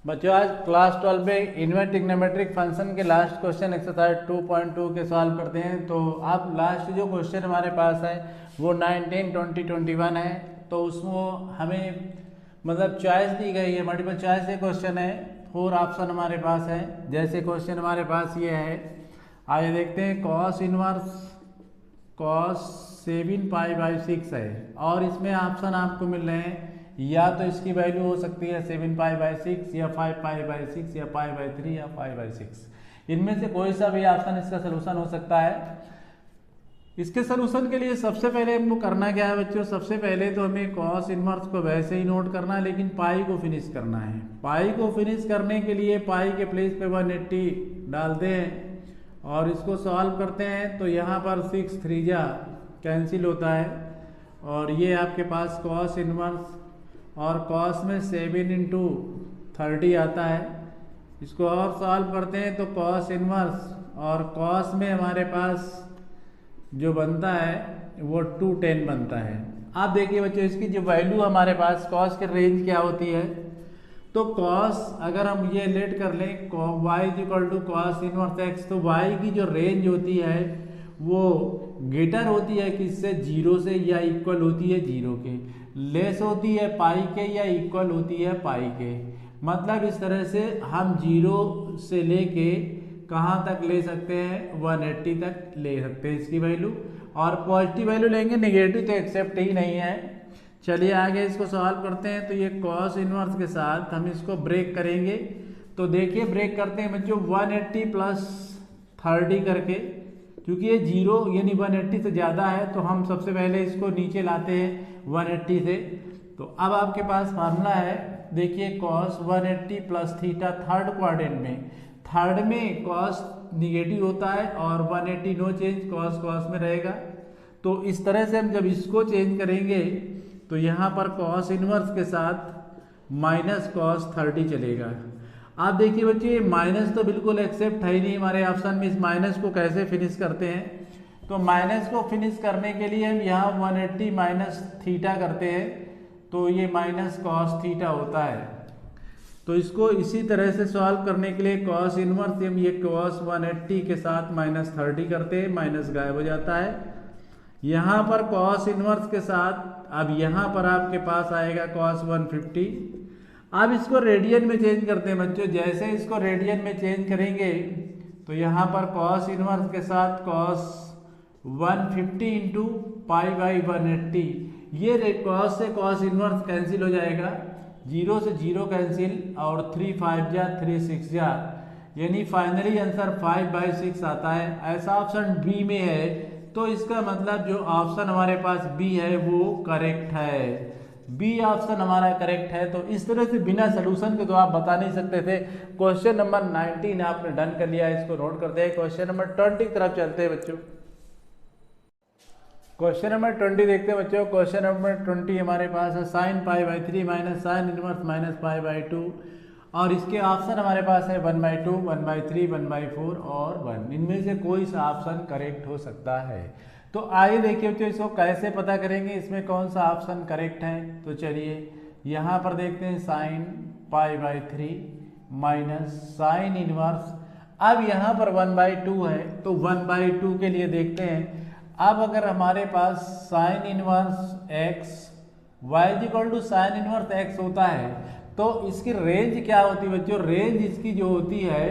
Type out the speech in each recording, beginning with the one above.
बच्चों आज क्लास 12 में इनवर्ट ट्रिग्नोमेट्रिक फंक्शन के लास्ट क्वेश्चन एक्सरसाइज 2.2 के सॉल्व करते हैं। तो अब लास्ट जो क्वेश्चन हमारे पास है वो 19, 20, 21 है। तो उसमें हमें मतलब चॉइस दी गई है, मल्टीपल चॉइस से क्वेश्चन है, 4 ऑप्शन हमारे पास है। जैसे क्वेश्चन हमारे पास ये है, आइए देखते हैं। कॉस इनवर्स कॉस 7π/6 है और इसमें ऑप्शन आपको मिल रहे हैं, या तो इसकी वैल्यू हो सकती है 7π/6 या 5π/6 या π/3 या 5/6। इनमें से कोई सा भी ऑप्शन इसका सलूशन हो सकता है। इसके सलूशन के लिए सबसे पहले हमको करना क्या है बच्चों, सबसे पहले तो हमें कॉस इनवर्स को वैसे ही नोट करना है, लेकिन पाई को फिनिश करना है। पाई को फिनिश करने के लिए पाई के प्लेस पे 180 डालते हैं और इसको सॉल्व करते हैं। तो यहाँ पर 6 3 जा कैंसिल होता है और ये आपके पास कॉस इनवर्स और कॉस में 7 × 30 आता है। इसको और सॉल्व करते हैं तो कॉस इनवर्स और कॉस में हमारे पास जो बनता है वो 210 बनता है। आप देखिए बच्चों, इसकी जो वैल्यू हमारे पास कॉस की रेंज क्या होती है, तो कॉस अगर हम ये लेट कर लें y = कॉस इनवर्स x, तो y की जो रेंज होती है वो ग्रेटर होती है किससे, 0 से, या इक्वल होती है 0 के, लेस होती है पाई के या इक्वल होती है पाई के। मतलब इस तरह से हम 0 से लेके कहाँ तक ले सकते हैं, 180 तक ले सकते हैं इसकी वैल्यू। और पॉजिटिव वैल्यू लेंगे, नेगेटिव तो एक्सेप्ट ही नहीं है। चलिए आगे इसको सॉल्व करते हैं। तो ये कॉस इनवर्स के साथ हम इसको ब्रेक करेंगे। तो देखिए ब्रेक करते हैं बच्चों 180 + 30 करके, क्योंकि ये 0 यानी 180 से ज़्यादा है तो हम सबसे पहले इसको नीचे लाते हैं 180 से। तो अब आपके पास फार्मूला है, देखिए कॉस 180 + थीटा थर्ड क्वाड्रेंट में, थर्ड में कॉस निगेटिव होता है और 180 नो चेंज, कॉस कॉस में रहेगा। तो इस तरह से हम जब इसको चेंज करेंगे तो यहाँ पर कॉस इनवर्स के साथ माइनस कॉस 30 चलेगा। आप देखिए बच्चे, ये माइनस तो बिल्कुल एक्सेप्ट है ही नहीं हमारे ऑप्शन में। इस माइनस को कैसे फिनिश करते हैं, तो माइनस को फिनिश करने के लिए हम यहाँ 180 माइनस थीटा करते हैं, तो ये माइनस कॉस थीटा होता है। तो इसको इसी तरह से सॉल्व करने के लिए कॉस इनवर्स हम ये कॉस 180 के साथ माइनस 30 करते हैं, माइनस गायब हो जाता है। यहाँ पर कॉस इनवर्स के साथ अब यहाँ पर आपके पास आएगा कॉस 150। अब इसको रेडियन में चेंज करते हैं बच्चों। जैसे इसको रेडियन में चेंज करेंगे तो यहाँ पर कॉस इनवर्स के साथ कॉस 150 × π/180, ये कॉस से कॉस इनवर्स कैंसिल हो जाएगा, 0 से 0 कैंसिल और 3 5 जा 3 6 जा, यानी फाइनली आंसर 5/6 आता है। ऐसा ऑप्शन बी में है, तो इसका मतलब जो ऑप्शन हमारे पास बी है वो करेक्ट है। बी ऑप्शन हमारा करेक्ट है। तो इस तरह से बिना सोल्यूशन के तो आप बता नहीं सकते थे। क्वेश्चन नंबर 19 आपने डन कर लिया, इसको नोट करते हैं। क्वेश्चन नंबर 20 की तरफ चलते हैं बच्चों। क्वेश्चन नंबर 20 देखते हैं बच्चों। क्वेश्चन नंबर 20 हमारे पास है sin π/3 minus sine inverse minus π/2, और इसके ऑप्शन हमारे पास है 1/2, 1/3, 1/4 और 1। इनमें से कोई सा ऑप्शन करेक्ट हो सकता है। तो आइए देखिए बच्चों, इसको कैसे पता करेंगे, इसमें कौन सा ऑप्शन करेक्ट है। तो चलिए यहाँ पर देखते हैं sin π/3 माइनस साइन इनवर्स। अब यहाँ पर 1/2 है, तो 1/2 के लिए देखते हैं। अब अगर हमारे पास sine inverse x y = sine inverse x होता है, तो इसकी रेंज क्या होती है बच्चों, रेंज इसकी जो होती है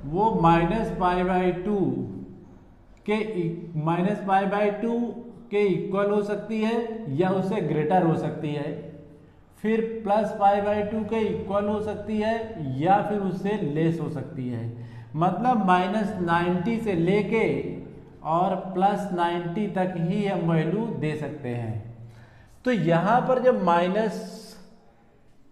वो -π/2 के इक्वल हो सकती है या उससे ग्रेटर हो सकती है, फिर +π/2 के इक्वल हो सकती है या फिर उससे लेस हो सकती है। मतलब -90 से लेके और +90 तक ही हम वैल्यू दे सकते हैं। तो यहाँ पर जब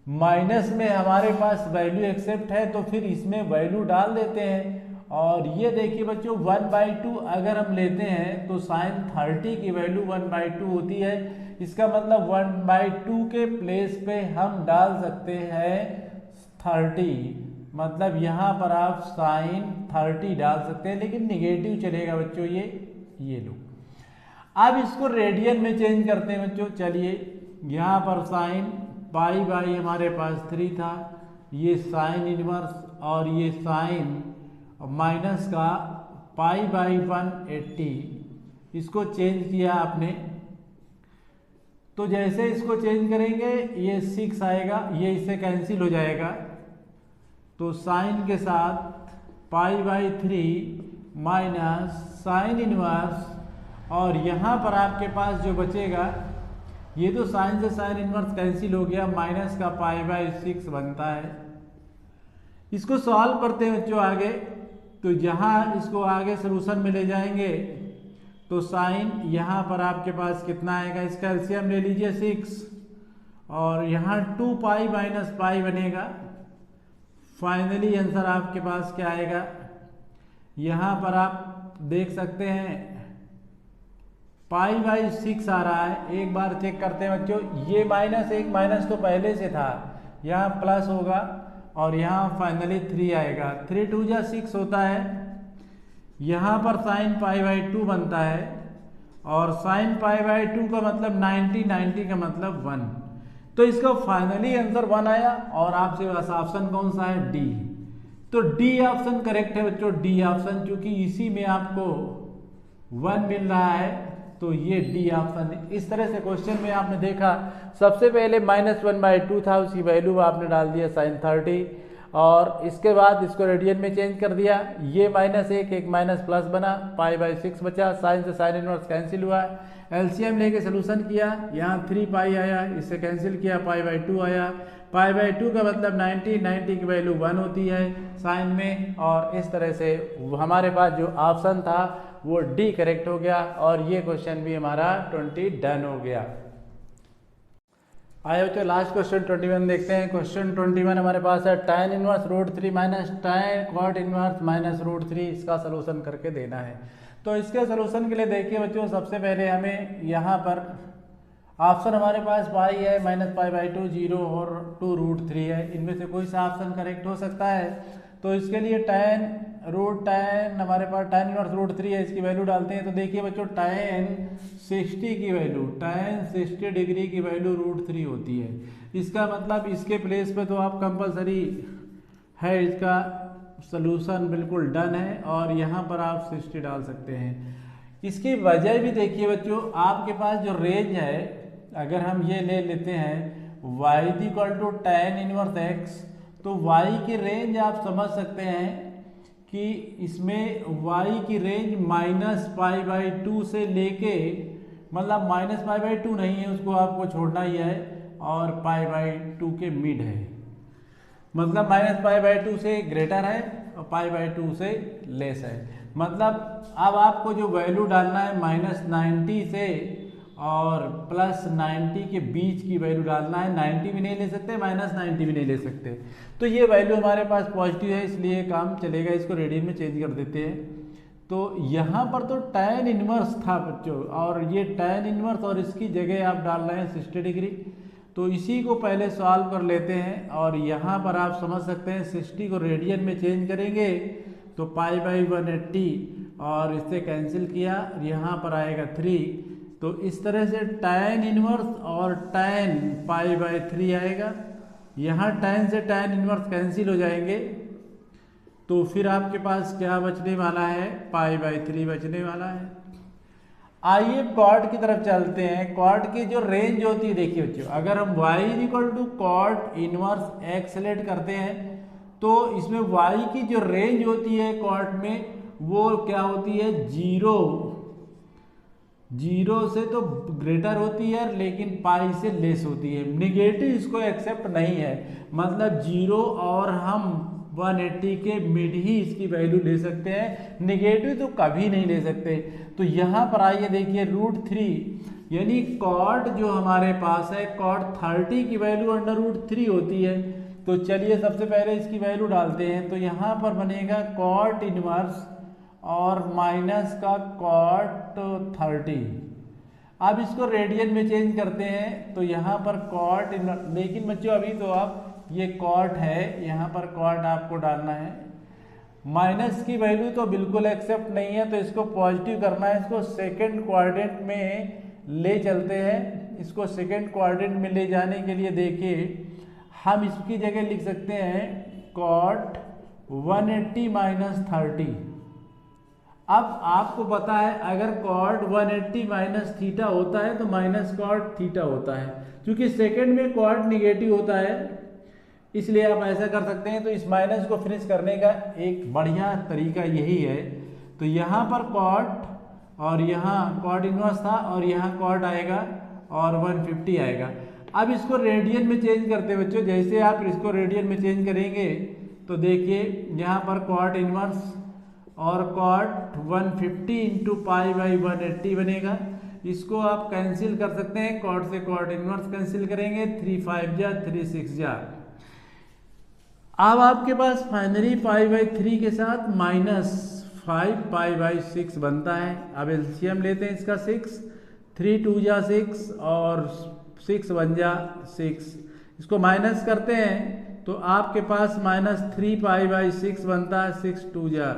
माइनस में हमारे पास वैल्यू एक्सेप्ट है तो फिर इसमें वैल्यू डाल देते हैं। और ये देखिए बच्चों 1/2 अगर हम लेते हैं तो साइन 30 की वैल्यू 1/2 होती है। इसका मतलब 1/2 के प्लेस पे हम डाल सकते हैं 30, मतलब यहाँ पर आप साइन 30 डाल सकते हैं, लेकिन निगेटिव चलेगा बच्चों ये लो। अब इसको रेडियन में चेंज करते हैं बच्चों। चलिए यहाँ पर साइन π/, हमारे पास 3 था, ये साइन इनवर्स और ये साइन माइनस का π/180, इसको चेंज किया आपने। तो जैसे इसको चेंज करेंगे ये 6 आएगा, ये इससे कैंसिल हो जाएगा। तो साइन के साथ π/3 माइनस साइन इनवर्स, और यहाँ पर आपके पास जो बचेगा, ये तो साइन से साइन इनवर्स कैंसिल हो गया, माइनस का π/6 बनता है। इसको सॉल्व करते हैं बच्चों आगे। तो जहाँ इसको आगे सोल्यूशन में ले जाएंगे तो साइन यहाँ पर आपके पास कितना आएगा, इसका एलसीएम ले लीजिए 6, और यहाँ 2π माइनस पाई बनेगा। फाइनली आंसर आपके पास क्या आएगा, यहाँ पर आप देख सकते हैं π/6 आ रहा है। एक बार चेक करते हैं बच्चों, ये -1 माइनस तो पहले से था, यहाँ प्लस होगा और यहाँ फाइनली 3 आएगा। 3 2 जा 6 होता है। यहाँ पर साइन π/2 बनता है, और साइन π/2 का मतलब 90, 90 का मतलब 1। तो इसका फाइनली आंसर 1 आया, और आपसे बस ऑप्शन कौन सा है, डी। तो डी ऑप्शन करेक्ट है बच्चों, डी ऑप्शन, क्योंकि इसी में आपको 1 मिल रहा है, तो ये डी ऑप्शन है। इस तरह से क्वेश्चन में आपने देखा, सबसे पहले -1/2 था, उसकी वैल्यू आपने डाल दिया sin 30, और इसके बाद इसको रेडियन में चेंज कर दिया। ये -1 एक माइनस प्लस बना, π/6 बचा, साइन से साइन इनवर्स कैंसिल हुआ। एलसीएम लेके सोल्यूशन किया, यहाँ 3π आया, इससे कैंसिल किया, π/2 आया। π/2 का मतलब 90, 90 की वैल्यू 1 होती है साइन में, और इस तरह से हमारे पास जो ऑप्शन था वो डी करेक्ट हो गया, और ये क्वेश्चन भी हमारा 20 डन हो गया। आए बच्चों लास्ट क्वेश्चन 21 देखते हैं। क्वेश्चन 21 हमारे पास है tan inverse √3 minus tan cot inverse minus √3, इसका सलूशन करके देना है। तो इसके सलूशन के लिए देखिए बच्चों, सबसे पहले हमें यहाँ पर ऑप्शन हमारे पास पाई है -π/2, 0 और 2√3 है, इनमें से कोई सा ऑप्शन करेक्ट हो सकता है। तो इसके लिए tan हमारे पास tan इनवर्स √3 है, इसकी वैल्यू डालते हैं। तो देखिए बच्चों, tan 60 की वैल्यू, tan 60 डिग्री की वैल्यू √3 होती है। इसका मतलब इसके प्लेस पे तो आप कंपलसरी है, इसका सलूशन बिल्कुल डन है, और यहाँ पर आप 60 डाल सकते हैं। इसकी वजह भी देखिए बच्चों, आपके पास जो रेंज है, अगर हम ये ले लेते हैं y tan इनवर्स x, तो y की रेंज आप समझ सकते हैं कि इसमें y की रेंज -π/2 से लेके, मतलब -π/2 नहीं है, उसको आपको छोड़ना ही है, और π/2 के मिड है, मतलब -π/2 से ग्रेटर है और π/2 से लेस है। मतलब अब आपको जो वैल्यू डालना है -90 से और +90 के बीच की वैल्यू डालना है। 90 भी नहीं ले सकते, -90 भी नहीं ले सकते। तो ये वैल्यू हमारे पास पॉजिटिव है, इसलिए काम चलेगा। इसको रेडियन में चेंज कर देते हैं। तो यहाँ पर तो tan इनवर्स था बच्चों, और ये tan इनवर्स, और इसकी जगह आप डाल रहे हैं 60 डिग्री। तो इसी को पहले सॉल्व कर लेते हैं, और यहाँ पर आप समझ सकते हैं 60 को रेडियन में चेंज करेंगे तो π/180, और इससे कैंसिल किया, यहाँ पर आएगा 3। तो इस तरह से tan इनवर्स और tan π/3 आएगा। यहाँ tan से tan इनवर्स कैंसिल हो जाएंगे, तो फिर आपके पास क्या बचने वाला है, π/3 बचने वाला है। आइए कॉट की तरफ चलते हैं। कॉट की जो रेंज होती है, देखिए बच्चों, अगर हम y cot inverse x select करते हैं, तो इसमें y की जो रेंज होती है कॉट में, वो क्या होती है, 0 से तो ग्रेटर होती है, लेकिन पाई से लेस होती है। निगेटिव इसको एक्सेप्ट नहीं है, मतलब 0 और हम 180 के मिड ही इसकी वैल्यू ले सकते हैं, निगेटिव तो कभी नहीं ले सकते। तो यहाँ पर आइए देखिए √3, यानी कॉट जो हमारे पास है, कॉट 30 की वैल्यू √3 होती है। तो चलिए सबसे पहले इसकी वैल्यू डालते हैं। तो यहाँ पर बनेगा कॉट इनवर्स और माइनस का कॉट 30। अब इसको रेडियन में चेंज करते हैं, तो यहाँ पर कॉट, लेकिन बच्चों अभी तो आप ये कॉट है, यहाँ पर कॉट आपको डालना है। माइनस की वैल्यू तो बिल्कुल एक्सेप्ट नहीं है, तो इसको पॉजिटिव करना है। इसको सेकंड क्वाड्रेंट में ले चलते हैं। इसको सेकंड क्वाड्रेंट में ले जाने के लिए देखिए, हम इसकी जगह लिख सकते हैं cot 180 माइनस 30। अब आपको पता है अगर cot 180 माइनस थीटा होता है तो माइनस cot थीटा होता है, क्योंकि सेकंड में cot निगेटिव होता है, इसलिए आप ऐसा कर सकते हैं। तो इस माइनस को फिनिश करने का एक बढ़िया तरीका यही है। तो यहाँ पर cot और यहाँ cot इनवर्स था और यहाँ cot आएगा और 150 आएगा। अब इसको रेडियन में चेंज करते हैं बच्चों, जैसे आप इसको रेडियन में चेंज करेंगे तो देखिए यहाँ पर cot इनवर्स और cot 150 इंटू पाई बाई 180 बनेगा। इसको आप कैंसिल कर सकते हैं, cot से cot इनवर्स कैंसिल करेंगे, 3 5 जा 3 6 जा। अब आपके पास फाइनली पाई बाई 3 के साथ माइनस 5 पाई बाई 6 बनता है। अब एलसीएम लेते हैं इसका 6, 3 2 जा 6 और 6 1 जा 6। इसको माइनस करते हैं तो आपके पास माइनस 3 पाई बाई 6 बनता है, 6 2 जा,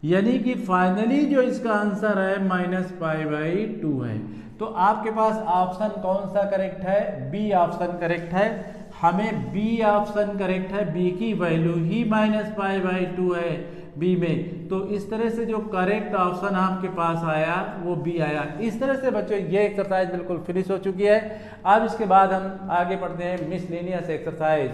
यानी कि फाइनली जो इसका आंसर है माइनस पाई बाई 2 है। तो आपके पास ऑप्शन कौन सा करेक्ट है? बी ऑप्शन करेक्ट है। हमें बी ऑप्शन करेक्ट है, बी की value he minus pi by 2 है बी में। तो इस तरह से जो करेक्ट ऑप्शन आपके पास आया वो बी आया। इस तरह से बच्चों ये एक्सरसाइज बिल्कुल फिनिश हो चुकी है। अब इसके बाद हम आगे पढ़ते हैं मिसलेनियस एक्सरसाइज।